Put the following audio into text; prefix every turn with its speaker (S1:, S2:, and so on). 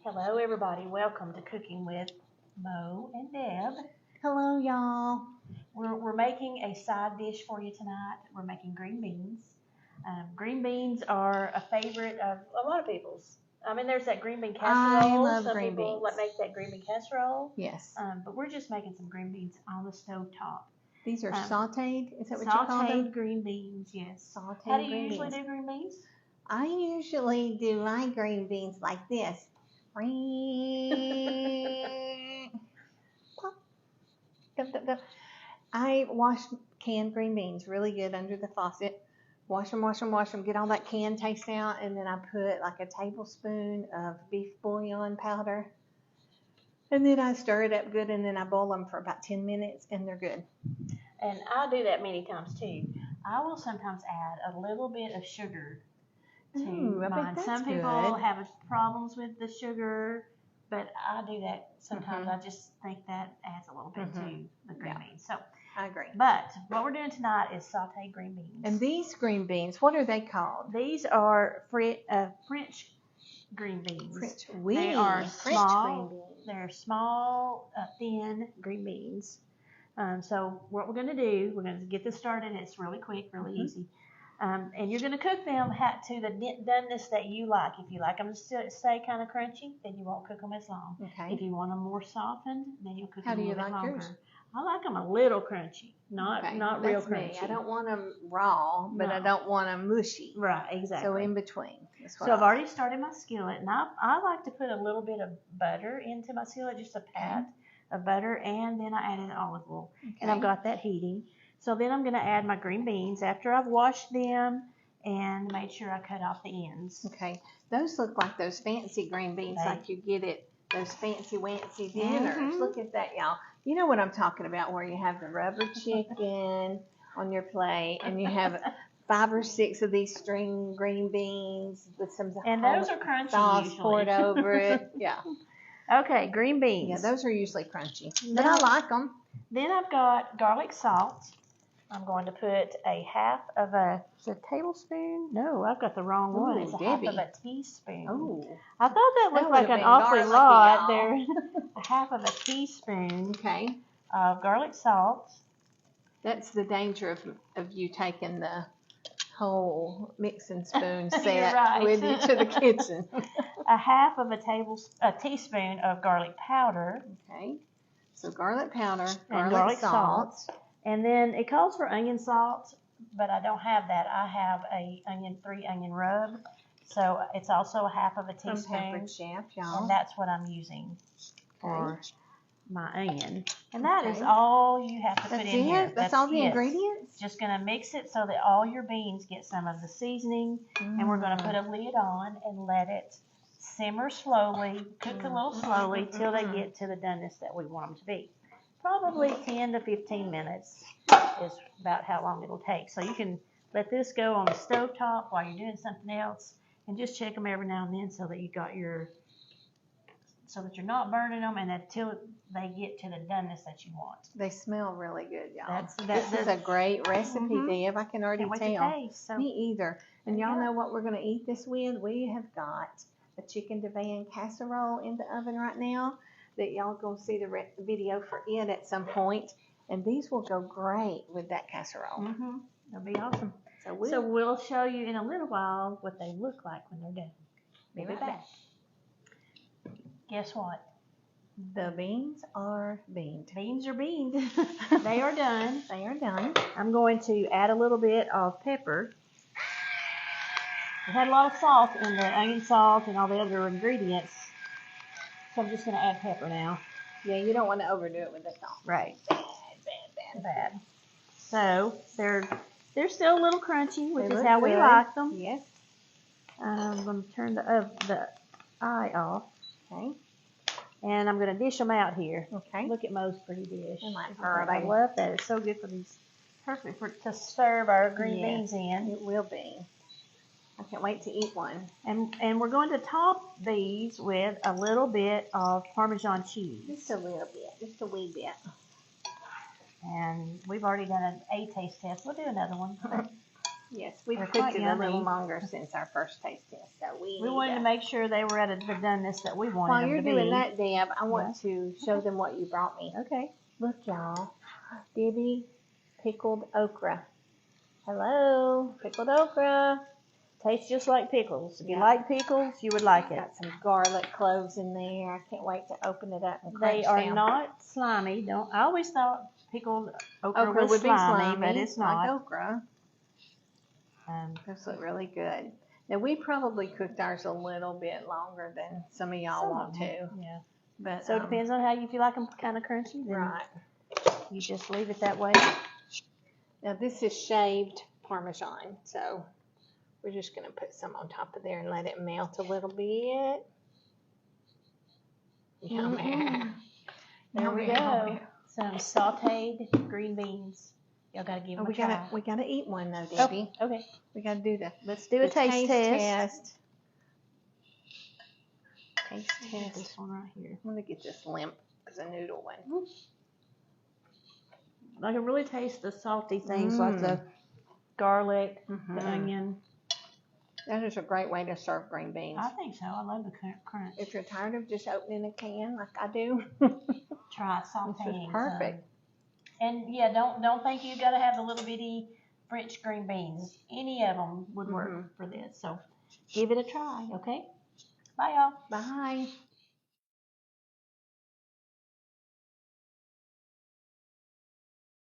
S1: Hello, everybody. Welcome to Cooking with Mo and Deb.
S2: Hello, y'all.
S1: We're making a side dish for you tonight. We're making green beans. Green beans are a favorite of a lot of people's. I mean, there's that green bean casserole.
S2: I love
S1: Some
S2: green
S1: people
S2: beans.
S1: make that green bean casserole.
S2: Yes.
S1: But we're just making some green beans on the stove top.
S2: These are sauteed. Is that what you call them?
S1: Sautéed green beans, yes.
S2: Sauteed
S1: How do you
S2: green
S1: usually
S2: beans.
S1: do green beans?
S2: I usually do my green beans like this. Pop. Dum, dum, dum. I wash canned green beans really good under the faucet. Wash them, get all that canned taste out, and then I put like a tablespoon of beef bouillon powder. And then I stir it up good, and then I boil them for about 10 minutes, and they're good.
S1: And I do that many times too. I will sometimes add a little bit of sugar to mine. Some people have problems with the sugar, but I do that sometimes. I just think that adds a little bit to the green beans. So
S2: I agree.
S1: But what we're doing tonight is sauteed green beans.
S2: And these green beans, what are they called?
S1: These are French green beans. They are small. They're small, thin green beans. So what we're going to do, we're going to get this started. It's really quick, really easy. And you're going to cook them to the doneness that you like. If you like them to stay kind of crunchy, then you won't cook them as long.
S2: Okay.
S1: If you want them more softened, then you'll cook
S2: How
S1: them a
S2: do you
S1: little bit
S2: like
S1: longer.
S2: yours?
S1: I like them a little crunchy, not real crunchy.
S2: Me. I don't want them raw, but I don't want them mushy.
S1: Right, exactly.
S2: So in between.
S1: So I've already started my skillet, and I like to put a little bit of butter into my skillet, just a pat of butter, and then I added olive oil. Okay. And I've got that heating. So then I'm going to add my green beans after I've washed them and made sure I cut off the ends.
S2: Okay. Those look like those fancy green beans like you get at those fancy dinners. Look at that, y'all. You know what I'm talking about, where you have the rubber chicken on your plate and you have 5 or 6 of these string green beans with some
S1: those are crunchy
S2: sauce
S1: usually.
S2: poured over it. Yeah.
S1: Okay, green beans.
S2: Yeah, those are usually crunchy, but I like them.
S1: Then I've got garlic salt. I'm going to put a half of a tablespoon. No, I've got the wrong one. It's half of a teaspoon.
S2: Oh,
S1: I thought that looked like an awfully lot. There, a half of a teaspoon.
S2: Okay.
S1: Of garlic salt.
S2: That's the danger of you taking the whole mixing spoon set with you to the kitchen.
S1: A half of a teaspoon of garlic powder.
S2: Okay. So garlic powder,
S1: and garlic salt. And then it calls for onion salt, but I don't have that. I have a 3 onion rub. So it's also a half of a teaspoon.
S2: From Peppered Chef, y'all.
S1: And that's what I'm using for my onion. And that is all you have to put in here.
S2: That's all the ingredients?
S1: Just going to mix it so that all your beans get some of the seasoning. And we're going to put a lid on and let it simmer slowly, cook a little slowly till they get to the doneness that we want them to be. Probably 10 to 15 minutes is about how long it'll take. So you can let this go on the stove top while you're doing something else, and just check them every now and then so that you got so that you're not burning them, and until they get to the doneness that you want.
S2: They smell really good, y'all.
S1: This
S2: is a great recipe, Deb. I can already tell.
S1: Taste,
S2: Me either. And y'all know what we're going to eat this with? We have got a chicken divan casserole in the oven right now that y'all going to see the video for it at some point. And these will go great with that casserole.
S1: They'll be awesome. So we'll show you in a little while what they look like when they're done. Be right back. Guess what?
S2: The beans are beaned.
S1: Beans are beaned. They are done.
S2: They are done.
S1: I'm going to add a little bit of pepper. We had a lot of salt in the onion salt and all the other ingredients. So I'm just going to add pepper now.
S2: Yeah, you don't want to overdo it with the salt.
S1: Right. Bad. So they're still a little crunchy, which is how we like them.
S2: Yes.
S1: I'm going to turn the eye off.
S2: Okay.
S1: And I'm going to dish them out here.
S2: Okay.
S1: Look at Mo's pretty dish.
S2: I
S1: love that. It's so good for these. Perfect to serve our green beans in.
S2: It will be. I can't wait to eat one.
S1: And we're going to top these with a little bit of Parmesan cheese.
S2: Just a little bit. Just a wee bit.
S1: And we've already done a taste test. We'll do another one.
S2: Yes, we've
S1: They're
S2: cooked
S1: quite
S2: it a little
S1: yummy.
S2: longer since our first taste test, so we
S1: We
S2: need
S1: wanted to make sure they were at the doneness that we wanted
S2: While
S1: them
S2: you're
S1: to be.
S2: doing that, Deb, I want to show
S1: Okay.
S2: them what you brought me.
S1: Okay.
S2: Look, y'all. Debbie pickled okra. Hello, pickled okra.
S1: Tastes just like pickles. If you
S2: Yeah.
S1: like pickles, you would like it.
S2: Got some garlic cloves in there. I can't wait to open it up and crunch
S1: They are
S2: down.
S1: not slimy. Don't. I always thought pickled okra
S2: Okra
S1: was
S2: would
S1: slimy,
S2: be slimy,
S1: but it's not.
S2: like okra. Those look really good. Now, we probably cooked ours a little bit longer than some of y'all
S1: Some
S2: want
S1: of 'em,
S2: to.
S1: Yeah.
S2: But,
S1: So it depends on how you feel like them kind of crunchy. Then
S2: Right.
S1: You just leave it that way.
S2: Now, this is shaved Parmesan, so we're just going to put some on top of there and let it melt a little bit. Yummy.
S1: Mm-hmm. There we
S2: Yummy.
S1: go. Some sautéed green beans. Y'all gotta give them a try.
S2: We gotta eat one though, Debbie.
S1: Oh, okay.
S2: We gotta do the
S1: Let's do a taste test.
S2: Taste test.
S1: This one right here.
S2: I'm gonna get this limp as a noodle one.
S1: I can really taste the salty things like the garlic, the onion.
S2: That is a great way to serve green beans.
S1: I think so. I love the crunch.
S2: If you're tired of just opening a can like I do,
S1: Try sauteing.
S2: this is perfect.
S1: And yeah, don't think you gotta have the little bitty French green beans. Any of them would work for this. So give it a try, okay? Bye, y'all.
S2: Bye.